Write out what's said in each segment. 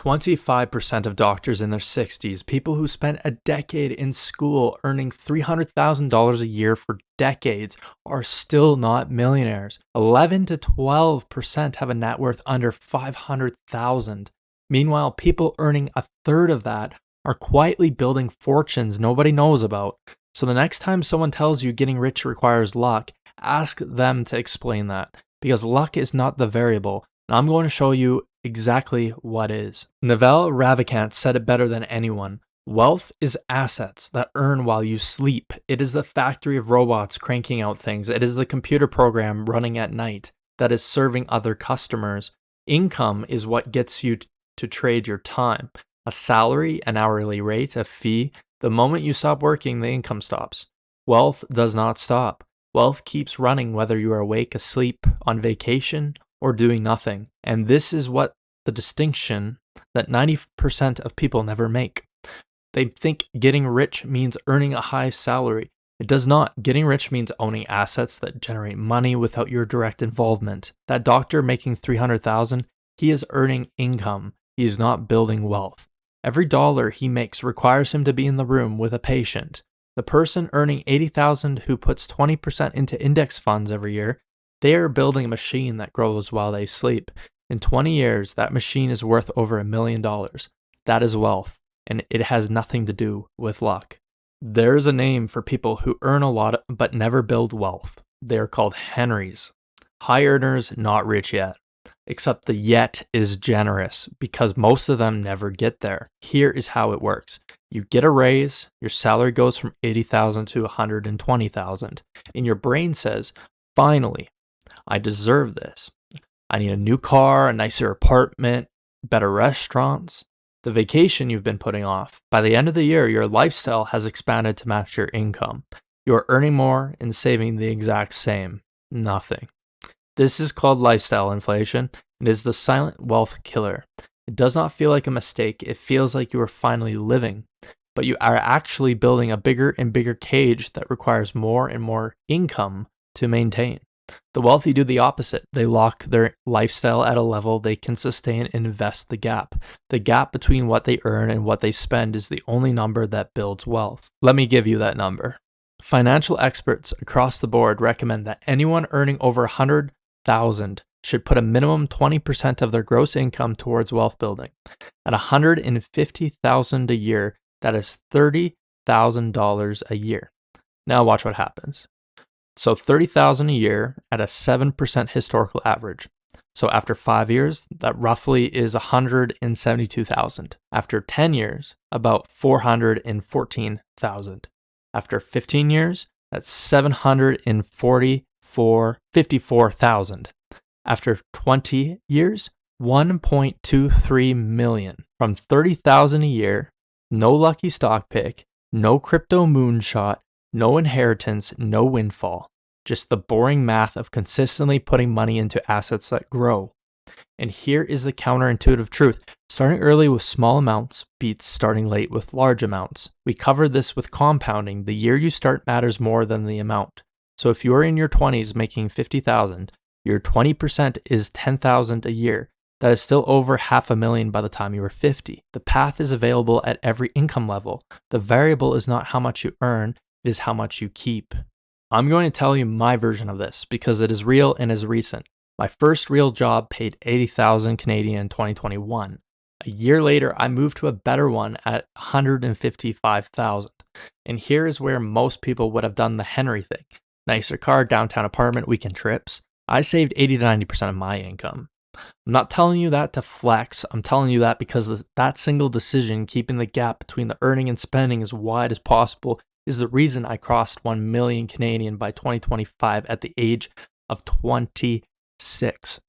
25% of doctors in their 60s, people who spent a decade in school earning $300,000 a year for decades, are still not millionaires. 11 to 12% have a net worth under $500,000. Meanwhile, people earning a third of that are quietly building fortunes nobody knows about. So the next time someone tells you getting rich requires luck, ask them to explain that, because luck is not the variable. And I'm going to show you exactly what is. Naval Ravikant said it better than anyone. Wealth is assets that earn while you sleep. It is the factory of robots cranking out things. It is the computer program running at night that is serving other customers. Income is what gets you to trade your time. A salary, an hourly rate, a fee. The moment you stop working, the income stops. Wealth does not stop. Wealth keeps running whether you are awake, asleep, on vacation, or doing nothing. And this is what the distinction that 90% of people never make. They think getting rich means earning a high salary. It does not. Getting rich means owning assets that generate money without your direct involvement. That doctor making $300,000, he is earning income. He is not building wealth. Every dollar he makes requires him to be in the room with a patient. The person earning $80,000 who puts 20% into index funds every year, they are building a machine that grows while they sleep. In 20 years, that machine is worth over $1 million. That is wealth, and it has nothing to do with luck. There is a name for people who earn a lot but never build wealth. They are called Henrys. High earners, not rich yet. Except the yet is generous because most of them never get there. Here is how it works. You get a raise, your salary goes from $80,000 to $120,000, and your brain says, finally, I deserve this. I need a new car, a nicer apartment, better restaurants. The vacation you've been putting off. By the end of the year, your lifestyle has expanded to match your income. You are earning more and saving the exact same. Nothing. This is called lifestyle inflation. It is the silent wealth killer. It does not feel like a mistake. It feels like you are finally living, but you are actually building a bigger and bigger cage that requires more and more income to maintain. The wealthy do the opposite. They lock their lifestyle at a level they can sustain and invest the gap. The gap between what they earn and what they spend is the only number that builds wealth. Let me give you that number. Financial experts across the board recommend that anyone earning over $100,000 should put a minimum 20% of their gross income towards wealth building. At $150,000 a year, that is $30,000 a year. Now watch what happens. So $30,000 a year at a 7% historical average. So after 5 years, that roughly is $172,000. After 10 years, about $414,000. After 15 years, that's $754,000. After 20 years, $1.23 million. From $30,000 a year, no lucky stock pick, no crypto moonshot, no inheritance, no windfall. Just the boring math of consistently putting money into assets that grow. And here is the counterintuitive truth. Starting early with small amounts beats starting late with large amounts. We covered this with compounding. The year you start matters more than the amount. So if you are in your 20s making $50,000, your 20% is $10,000 a year. That is still over $500,000 by the time you are 50. The path is available at every income level. The variable is not how much you earn, it is how much you keep. I'm going to tell you my version of this because it is real and is recent. My first real job paid 80,000 Canadian in 2021. A year later, I moved to a better one at 155,000. And here is where most people would have done the Henry thing. Nicer car, downtown apartment, weekend trips. I saved 80 to 90% of my income. I'm not telling you that to flex. I'm telling you that because that single decision, keeping the gap between the earning and spending as wide as possible, is the reason I crossed 1 million Canadian by 2025 at the age of 26.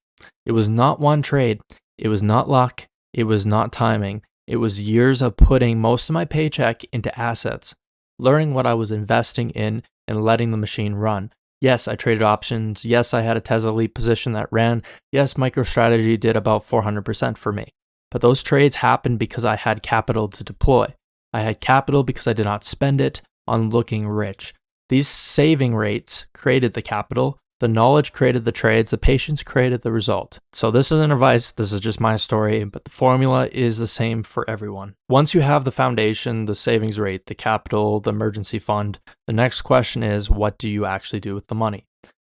It was not one trade. It was not luck. It was not timing. It was years of putting most of my paycheck into assets, learning what I was investing in and letting the machine run. Yes, I traded options. Yes, I had a Tesla Leap position that ran. Yes, MicroStrategy did about 400% for me. But those trades happened because I had capital to deploy. I had capital because I did not spend it on looking rich. These saving rates created the capital. The knowledge created the trades, the patience created the result. So this isn't advice, this is just my story, but the formula is the same for everyone. Once you have the foundation, the savings rate, the capital, the emergency fund, the next question is, what do you actually do with the money?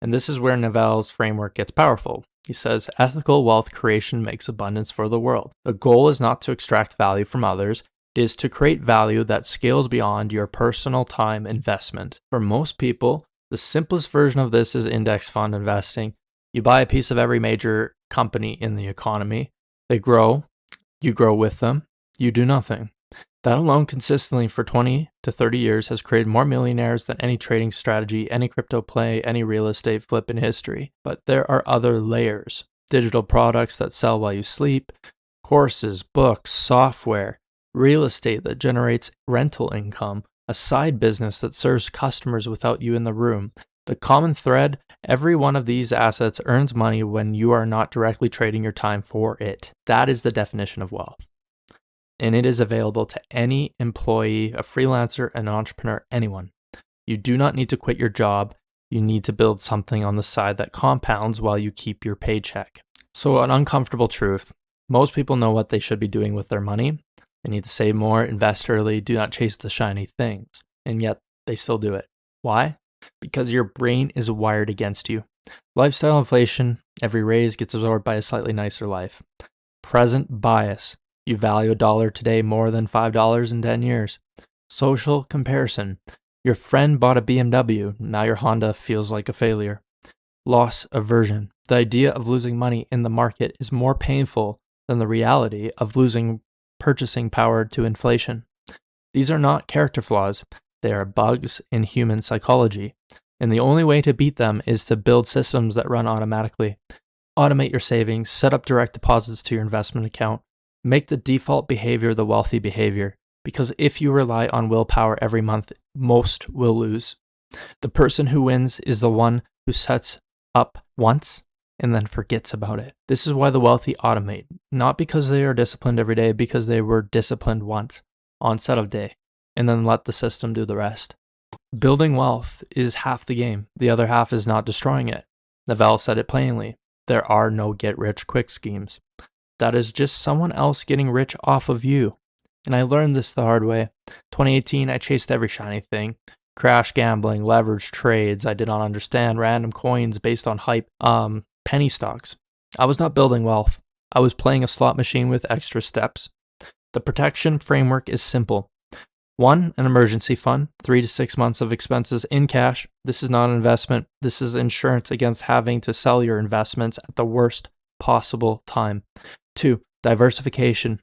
And this is where Naval's framework gets powerful. He says, ethical wealth creation makes abundance for the world. The goal is not to extract value from others, it is to create value that scales beyond your personal time investment. For most people, the simplest version of this is index fund investing. You buy a piece of every major company in the economy. They grow, you grow with them, you do nothing. That alone consistently for 20 to 30 years has created more millionaires than any trading strategy, any crypto play, any real estate flip in history. But there are other layers. Digital products that sell while you sleep, courses, books, software, real estate that generates rental income, a side business that serves customers without you in the room. The common thread, every one of these assets earns money when you are not directly trading your time for it. That is the definition of wealth. And it is available to any employee, a freelancer, an entrepreneur, anyone. You do not need to quit your job. You need to build something on the side that compounds while you keep your paycheck. So an uncomfortable truth. Most people know what they should be doing with their money. They need to save more, invest early, do not chase the shiny things. And yet they still do it. Why? Because your brain is wired against you. Lifestyle inflation, every raise gets absorbed by a slightly nicer life. Present bias. You value $1 today more than $5 in 10 years. Social comparison. Your friend bought a BMW, now your Honda feels like a failure. Loss aversion. The idea of losing money in the market is more painful than the reality of losing purchasing power to inflation. These are not character flaws, they are bugs in human psychology, and the only way to beat them is to build systems that run automatically. Automate your savings, set up direct deposits to your investment account, make the default behavior the wealthy behavior, because if you rely on willpower every month, most will lose. The person who wins is the one who sets up once and then forgets about it. This is why the wealthy automate, not because they are disciplined every day, because they were disciplined once on set of day, and then let the system do the rest. Building wealth is half the game. The other half is not destroying it. Naval said it plainly. There are no get-rich-quick schemes. That is just someone else getting rich off of you. And I learned this the hard way. 2018, I chased every shiny thing. Crash gambling, leverage trades. I did not understand random coins based on hype. Penny stocks. I was not building wealth. I was playing a slot machine with extra steps. The protection framework is simple. 1, an emergency fund, 3 to 6 months of expenses in cash. This is not an investment. This is insurance against having to sell your investments at the worst possible time. 2, diversification.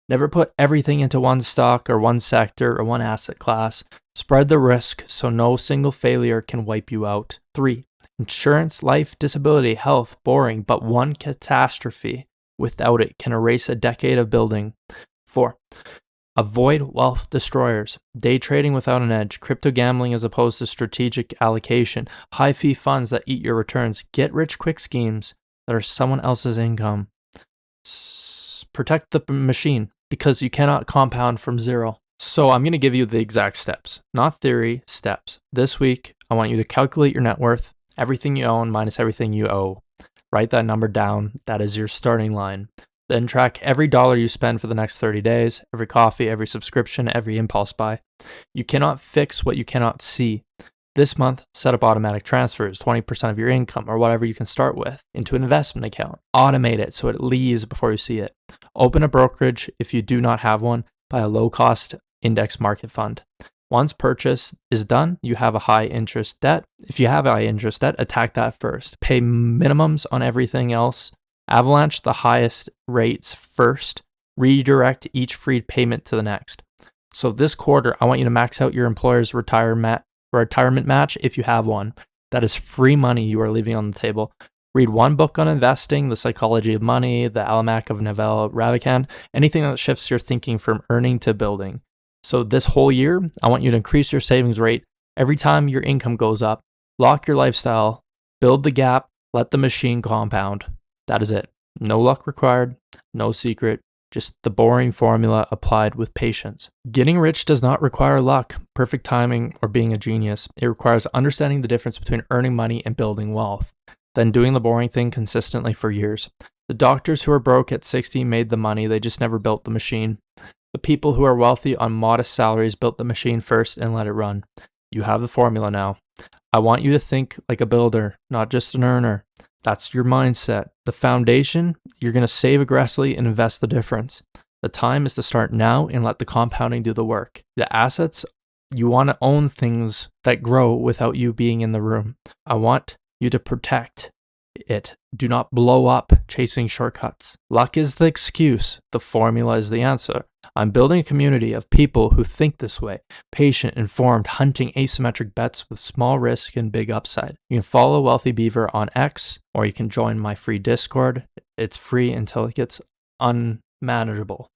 Never put everything into one stock or one sector or one asset class. Spread the risk so no single failure can wipe you out. 3, insurance, life, disability, health, boring, but one catastrophe without it can erase a decade of building. 4, avoid wealth destroyers. Day trading without an edge, crypto gambling as opposed to strategic allocation, high fee funds that eat your returns, get rich quick schemes that are someone else's income. Protect the machine because you cannot compound from zero. So I'm going to give you the exact steps, not theory, steps. This week, I want you to calculate your net worth, everything you own minus everything you owe. Write that number down. That is your starting line. Then track every dollar you spend for the next 30 days, every coffee, every subscription, every impulse buy. You cannot fix what you cannot see. This month, set up automatic transfers, 20% of your income or whatever you can start with, into an investment account. Automate it so it leaves before you see it. Open a brokerage if you do not have one. Buy a low-cost index market fund. Once purchase is done, you have a high interest debt. If you have a high interest debt, attack that first. Pay minimums on everything else. Avalanche the highest rates first. Redirect each freed payment to the next. So this quarter, I want you to max out your employer's retirement match if you have one. That is free money you are leaving on the table. Read one book on investing, The Psychology of Money, The Almanac of Naval Ravikant, anything that shifts your thinking from earning to building. So this whole year, I want you to increase your savings rate every time your income goes up. Lock your lifestyle, build the gap, let the machine compound. That is it. No luck required, no secret, just the boring formula applied with patience. Getting rich does not require luck, perfect timing, or being a genius. It requires understanding the difference between earning money and building wealth. then doing the boring thing consistently for years. The doctors who are broke at 60 made the money, they just never built the machine. The people who are wealthy on modest salaries built the machine first and let it run. You have the formula now. I want you to think like a builder, not just an earner. That's your mindset. The foundation, you're going to save aggressively and invest the difference. The time is to start now and let the compounding do the work. The assets, you want to own things that grow without you being in the room. I want you to protect it. Do not blow up chasing shortcuts. Luck is the excuse. The formula is the answer. I'm building a community of people who think this way, patient, informed, hunting asymmetric bets with small risk and big upside. You can follow Wealthy Beaver on X, or you can join my free Discord. It's free until it gets unmanageable.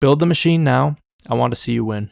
Build the machine now. I want to see you win.